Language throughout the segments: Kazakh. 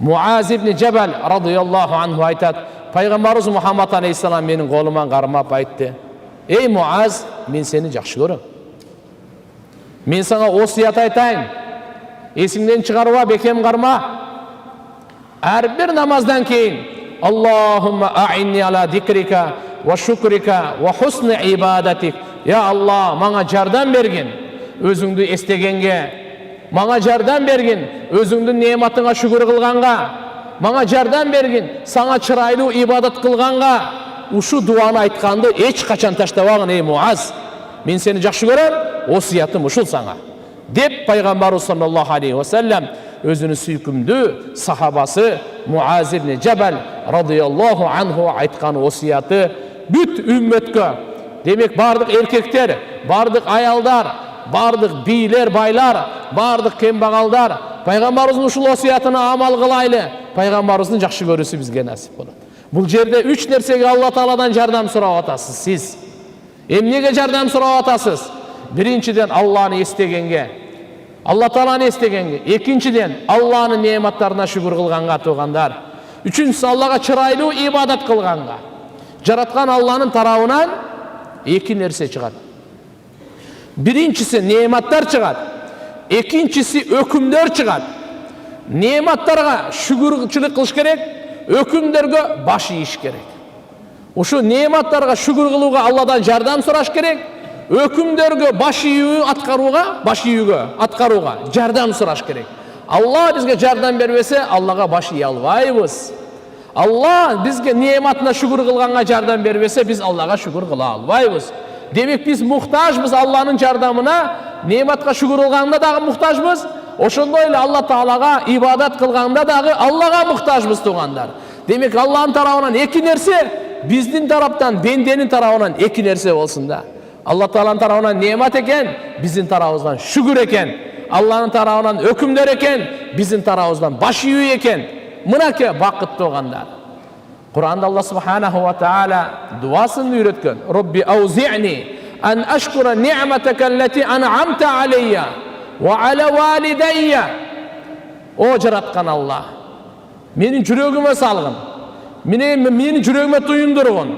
Муаз ибн Джабал радияллаху анху айтат, пайғамбарымыз Мұхаммад алейхиссалам менің қолымнан қармап айтты: ей Муаз, мен сені жақсы көрем. Мен саңа осият айтайын, есіңден шығаруға бекем қарма. Әрбір намаздан кейін Аллахумма а'инни ала дикрика ва шукрика ва хусни ибадатик. Я Алла, маңа жардам берген, өзіңді естегенге, маңа жардам берген, өзіңді неmatыңа шүкір қылғанға, маңа жардам берген, саңа чырайлы ибадат қылғанға. Ушу дуаны айтқанды еш қачан таштабағын, ей Муаз. Мен сені жақсы көрем, осиятым ушул саңа. Деп пайғамбарымыз саллаллаху алейхи ва саллям өзінің сүйкімді сахабасы Муаз ибн Джабал радияллаху анху айтқан осияты бүт үмметке, демек бардық еркектер, бардық аялдар, бардық билер, байлар, бардық кембағалдар пайғамбарымыздың ушул осиятына амал қылайлы, пайғамбарымыздың жақсы көрісі бізге насип болады. Бұл жерде үш нәрсеге Алла Тағаладан жардам сұрап атасыз сіз. Емнеге жардам сұрап атасыз? Біріншіден Алланы естегенге, Алла Тағаланы естегенге. Екіншіден Алланың неғматтарына шүкір қылғанға туғандар. Үшіншісі Аллаға чырайлы ибадат қылғанға. Жаратқан Алланың тарауынан екі нәрсе шығады. Біріншісі неғматтар шығады, екіншісі өкімдер шығады. Неғматтарға шүкіршілік қылыш керек, өкімдерге баш иіш керек. Ошу неғматтарға шүкір қылуға Алладан жардам сұраш керек, өкімдерге баш июге атқаруға жардам сұраш керек. Алла бізге жардам бербесе, Аллаға баш ие албайбыз. Алла бізге неғматына шүкір қылғанға жардам бербесе, біз Аллаға шүкір қыла албайбыз. Демек біз мұқтажбыз Алланың жардамына, неғматқа шүкір қылғанда дағы мұқтажбыз. Ошондой эле Алла Таалага ибадат кылганда дагы Аллага муктажбыз тугандар. Демек Алланын тарабынан эки нерсе, биздин тараптан, бенденин тарабынан эки нерсе болсун да. Алла Тааланын тарабынан неъмат экен, биздин тарабыбыздан шүгүр экен. Алланын тарабынан өкүмдөр экен, биздин тарабыбыздан баш ийүү экен. Мынакей бакыт тугандар. Кур'анда Алла Субханаху ва Таала дуасын үйрөткөн. Робби аузи'ни ан ашкура ни'матака аллати ан'амта алейя ва аля валидайя. О жараткан Алла, менин жүрөгүмө салгын, менин жүрөгүмө туюндургун.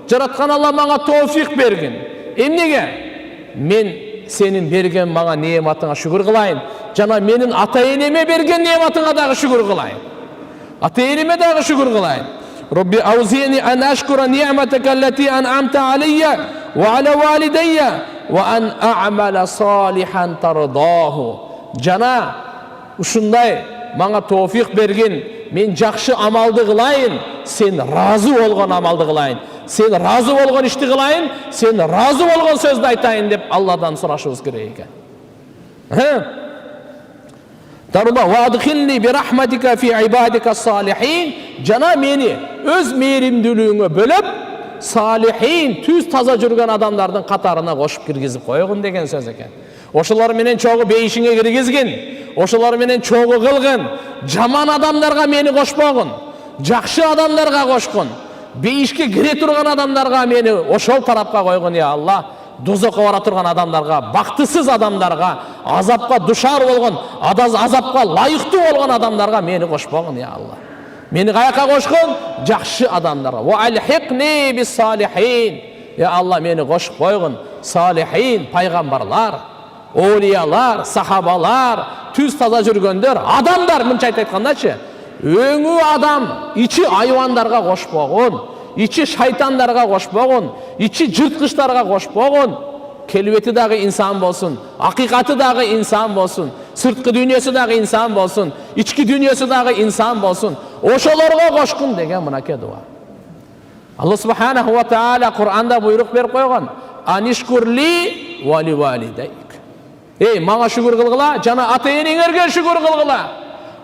Жараткан Алла мага тоофик бергин. Эмнеге? Мен сенин берген мага неъматыңа шүгүр кылайын, жана менин ата-энеме берген неъматыңа дагы шүгүр кылайын. Ата-энеме дагы шүгүр кылайын. Робби аузини ан ашкура ни'матака аллати ан'амта алейя ва аля валидайя ва ан а'мала салихан тардаху. Жана ушундай мага тоофик берген, мен жакшы амалды кылайын, сен разы болгон амалды кылайын, сен разы болгон ишти кылайын, сен разы болгон сөздү айтайын деп Алладан сурашыбыз керек экен. Тарба вадхилни бирахматика фи ибадика салихин. Жана мени өз мээримдүүлүгүңө бөлөп, салихин, түз таза жүргөн адамдардын катарына кошуп киргизип койгун деген сөз экен. Ошолор менен чогуу бейишиңе киргизгин, ошолор менен чогуу кылгын. Жаман адамдарга мени кошпогун, жакшы адамдарга кошкун. Бейишке кире турган адамдарга мени ошол тарапка койгун, я Алла. Дозокко бара турган адамдарга, бактысыз адамдарга, азапка душар болгон, азапка лайыктуу болгон адамдарга мени кошпогун, я Алла. Мени каяка кошкун? Жакшы адамдарга. Ва алхиqni bis салихин. Я Алла, мени кошуп койгун. Салихин, пайгамбарлар, олиялар, сахабалар, түз таза жүргөндөр, адамдар, мынча айткандачы, өңү адам, ичи айвандарга кошпогун, ичи шайтандарга кошпогун, ичи жырткычтарга кошпогун. Келбети дагы инсан болсун, акыйкаты дагы инсан болсун, сырткы дүйнөсү дагы инсан болсун, ички дүйнөсү дагы инсан болсун. Ошолорго кошкун деген мынакей дуа. Алла Субханаху ва Таала Кур'анда буйрук берип койгон. Анишкурли ва ли валидайк. Эй, мага шүгүр кылгыла, жана ата-энеңерге шүгүр кылгыла.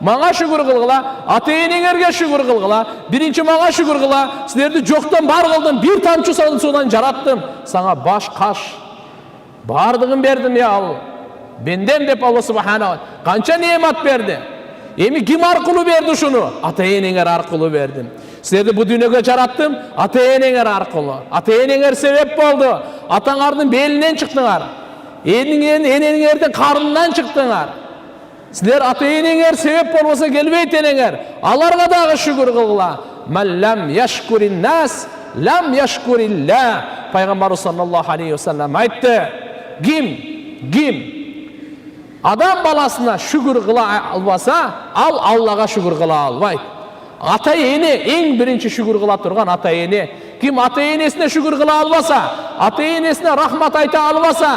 Мага шүгүр кылгыла, ата-энеңерге шүгүр кылгыла. Биринчи мага шүгүр кыла. Силерди жоктон бар кылдым, бир тамчы суудан жараттым. Сага баш, каш, бардыгын бердим, я Алла. Бендем деп Алла Субханаху канча неъмат берди. Эми ким аркылуу берди ушуну? Ата-энеңер аркылуу бердим. Силерди бу дүйнөгө жараттым, ата-энеңер аркылуу. Ата-энеңер себеп болду. Атаңардын белинен чыктыңар. Энеңердин карнынан чыктыңар. Силер ата-энеңер себеп болбосо келбейт энеңер. Аларга дагы шүгүр кылгыла. Ман лам яшкурин нас, лам яшкурилла. Пайгамбарыбыз саллаллаху алейхи ва саллям айтты. Ким адам баласына шүгүр кыла албаса, ал Аллага шүгүр кыла албайт. Ата-эне эң биринчи шүгүр кыла турган ата-эне. Ким ата-энесине шүгүр кыла албаса, ата-энесине рахмат айта албаса,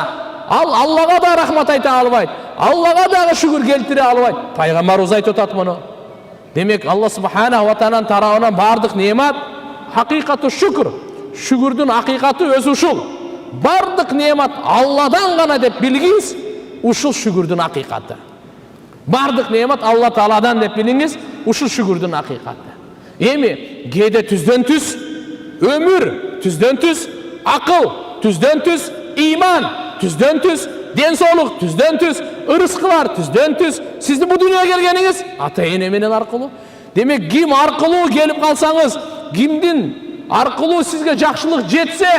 ал Аллага да рахмат айта албайт. Аллага дагы шүгүр келтире албайт. Пайгамбарыбыз айтып атат муну. Демек Алла субханаху ва тааlanын тарабынан бардык немат хакыйкаты шүкүр. Шүгүрдүн хакыйкаты өзү ушул. Бардык немат Алладан гана деп билгиңиз, ушул шүгүрдүн хакыйкаты. Бардык немат Алла Тааладан деп билиңиз, ушул шүгүрдүн хакыйкаты. Эми кээде түздөн түз өмүр, түздөн түз акыл, түздөн түз иман, түздөн түз ден соолук, түздөн түз ырыскылар, түздөн түз сиздин бу дүйнөгө келгениңиз ата-эне менен аркылуу. Демек ким аркылуу келип калсаңыз, кимдин аркылуу сизге жакшылык жетсе,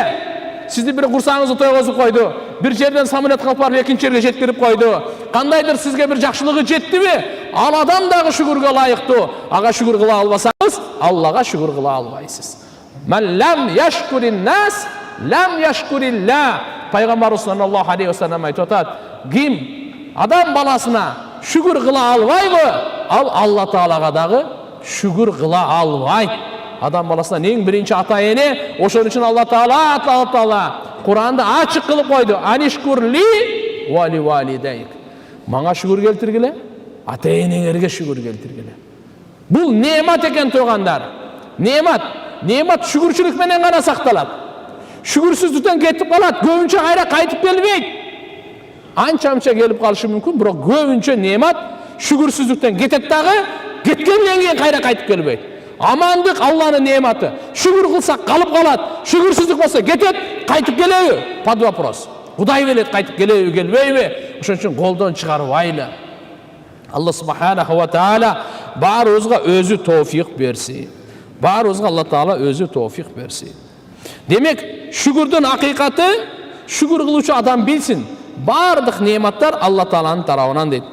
сизди бир курсаңызды тойгозуп койду, бир жерден самолет калып барып экинчи жерге жеткирип койду, кандайдыр сизге бир жакшылыгы жеттиби, ал адам дагы шүгүргө ылайыктуу. Ага шүгүр кыла албасаңыз, Аллага шүгүр кыла албайсыз. Ман лам яшкурин нас, лам яшкурилла. Пайгамбарыбыз саллаллаху алейхи ва саллям айтып атат, ким адам баласына шүгүр кыла албайбы, ал Алла Таалага дагы шүгүр кыла албайт. Адам баласынан ең бірінші ата-эне, ошон үчүн Алла Таала Куранда ачык кылып койду. Анишкурли вали валидейк. Мага шүгүр келтиргиле, ата-энеңерге шүгүр келтиргиле. Бул немат экен туугандар. Немат шүгүрчүлүк менен гана сакталат. Шүгүрсүздүктөн кетип калат, көбүнчө кайра кайтып келбейт. Анча-анча келип калышы мүмкүн, бирок көбүнчө немат шүгүрсүздүктөн кетет дагы, кеткенден кийин кайра кайтып келбейт. Амандык Алланын нематы. Шүгүр кылсак калып калат, шүгүрсүздүк болсо кетет, кайтып келеби? Под вопрос. Кудай билет кайтып келеби, келбейби? Ошон үчүн колдон чыгарбайлы. Алла субханаху ва таала баарыбызга өзү товфик берсин. Баарыбызга Алла Таала өзү товфик берсин. Демек, шүгүрдүн хакыйкаты, шүгүр кылуучу адам билсин. Бардык нематтар Алла Тааланын тарабынан дейт.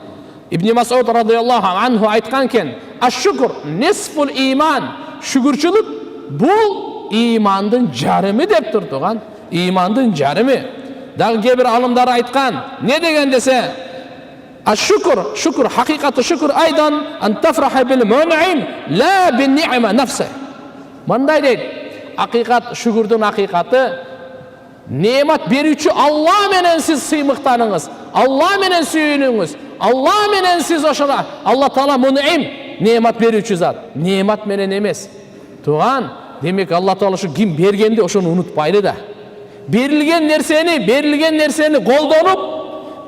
Ибн Мас'уд радıyallahu anhu айткан кен, аш-шүкр нисфул иман. Шүгүрчүлүк бул имандын жарымы деп турган. Имандын жарымы. Дагы кээ бир алымдар айткан, не деген десе, аш-шүкр, шүкр хакыйкаты шүкр айдан ан тафраха бил мун'им ла бин ни'ма нафси. Мындай дейт, хакыйкат, шүгүрдүн хакыйкаты немат берүүчү Алла менен сиз сыймыктаныңыз, Алла менен сүйүнүңүз, Алла менен сиз ошоно. Алла Таала мун'им, немат берүүчү зат, немат менен эмес. Туган, демек Алла Таала ушу ким бергенди ошону унутпайлы да. Берилген нерсени колдонуп,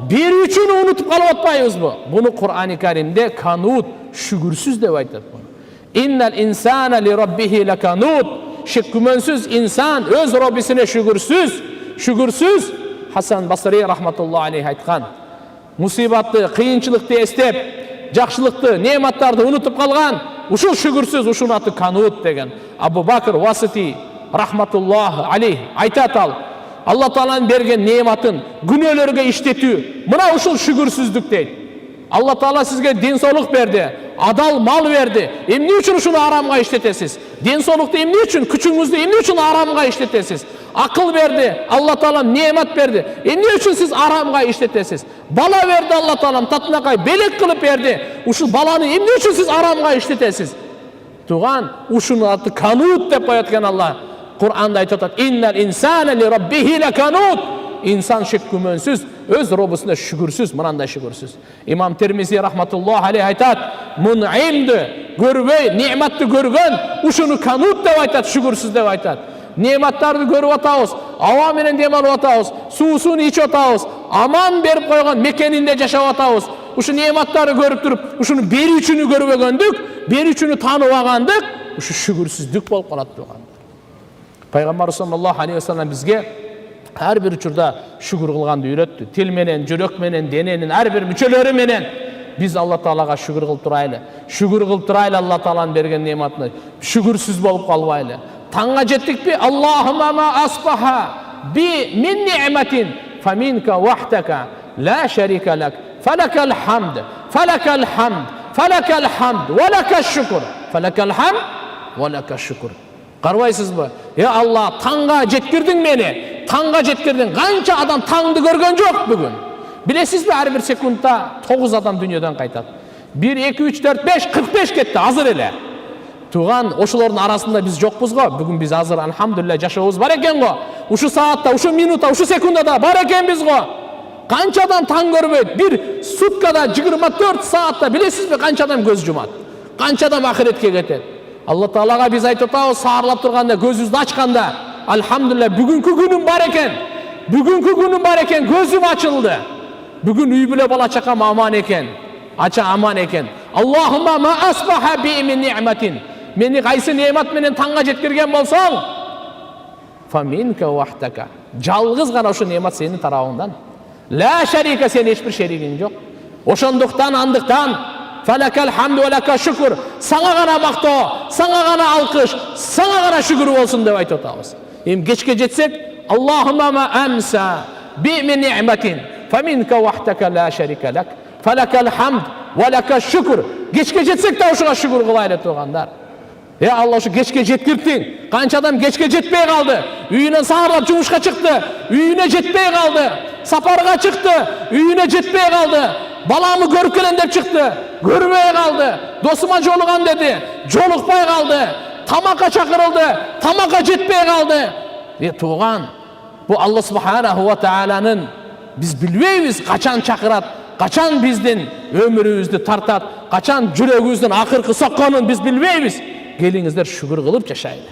берүүчүнү унутуп калып атпайбызбы? Буну Кур'ани Каримде канут, шүгүрсүз деп айтат. Иннал инсана ли раббихи лаканут. Күмөнсүз инсан өз Роббисине шүгүрсүз. Хасан Басри рахматуллаху алейхи айткан, мусибатты, кыйынчылыкты эстеп, жакшылыкты, нематтарды унутуп калган, ушул шүгүрсүз, ушунун аты канут деген. Абу Бакр Васити рахматуллаху алейхи айтат, Алла Тааланын берген нематын күнөөлөргө иштетүү, мына ушул шүгүрсүздүк дейт. Алла Таала сизге ден соолук берди, адал мал берди. Эмне үчүн ушуну арамга иштетесиз? Ден соолукту эмне үчүн, күчүңүздү эмне үчүн арамга иштетесиз? Акыл берди, Алла Таала немат берди. Эмне үчүн сиз арамга иштетесиз? Бала берди Алла Таала, татынакай белек кылып берди. Ушул баланы эмне үчүн сиз арамга иштетесиз? Туган, ушунун аты канут деп коет экен Алла. Кур'анда айтып атат, иннал инсана ли раббихи лаканут. Инсан шек күмөнсүз, өз Роббусуна шүгүрсүз, мынандай шүгүрсүз. Имам Термизи рахматуллаху алейхи айтат, мун'имди көрбөй, нематты көргөн, ушуну канут деп айтат, шүгүрсүз деп айтат. Нематтарды көрүп атабыз, аба менен дем алып атабыз, суусун ичип атабыз, аман берип койгон мекенинде жашап атабыз. Ушу нематтарды көрүп туруп, ушуну берүүчүнү көрбөгөндүк, берүүчүнү тааныбагандык, ушу шүгүрсүздүк болуп калат турган. Пайгамбар саллаллаху алейхи ва саллям бизге ар бир учурда шүгүр кылганды үйрөттү. Тил менен, жүрөк менен, дененин ар бир мүчөлөрү менен биз Алла Таалага шүгүр кылып турайлы. Шүгүр кылып турайлы Алла Тааланын берген нематына. Шүгүрсүз болуп калбайлы. Таңга жеттикпи? Аллахумма ма асбаха би мин ни'матин фаминка вахдака ла шарика лак Falakal hamd, falakal hamd, falakal hamd, ve lakaş şükür. Falakal hamd, ve lakaş şükür. Qarabайсыз mı? Ya Allah, tаңға жеткирдиң meni. Tаңға жеткирдиң. Qancha adam tаңды көргөн жок бүгүн. Bilesiz mi, her bir sekundda 9 adam dünyadan qaytadi. 1, 2, 3, 4, 5, 45 ketти азыр эле. Туган, ошолордун арасында биз жокпуз го. Бүгүн биз азыр алхамдулилlah жашообуз бар экен го. Ушу саатта, ушу минутта, ушу секундада бар экенбиз го. Канча адам таң көрбөйт? Bir суткада 24 саатта билесизби канча адам көз жумат? Канча адам ахиретке кетет? Алла Таалага биз айтып атабыз, саарлап турганда, көзүбүздү ачканда, алхамдулилlah бүгүнкү күнүм бар экен. Бүгүнкү күнүм бар экен, көзүм ачылды. Бүгүн үй бүлө бала чакам аман экен. Ача аман экен. Аллахумма ма асбаха би мин ни'матин. Мени кайсы неамат менен таңга жеткирген болсоң, фа минка вахтака. Жалгыз гана ошо неамат сенин тарабыңдан. Ла шарика, сен эч бир шеригиң жок. Ошондуктан, андыктан фалакал хамду ва лака шүкүр. Саңа гана мактоо, саңа гана алкыш, саңа гана шүкүр болсун деп айтып атабыз. Эми кечке жетсек, Аллахумма ма амса би мин ни'матин. فمنك وحدك لا شريك لك فلك الحمد ولك الشكر. Geçke jetsek de ошоға шүгүр кылайлы тургандар. Алла, ошо кечке жеткиртиң. Канча адам кечке жетпей калды. Үйүнөн саарлап жумушка чыкты. Үйүнө жетпей калды. Сапарга чыкты. Үйүнө жетпей калды. Баламы көрүп келем деп чыкты. Көрбөй калды. Досума жолугам деди. Жолукпай калды. Тамакка чакырылды. Тамакка жетпей калды. Туган, бу Алла субханаху ва тааланын biz bilbeymiz kaçan çakırat, kaçan bizden ömrümüzde tartat, kaçan yüreğimizden akırkı sokkanın biz bilbeymiz. Gelinizler şükür kılıp yaşayın.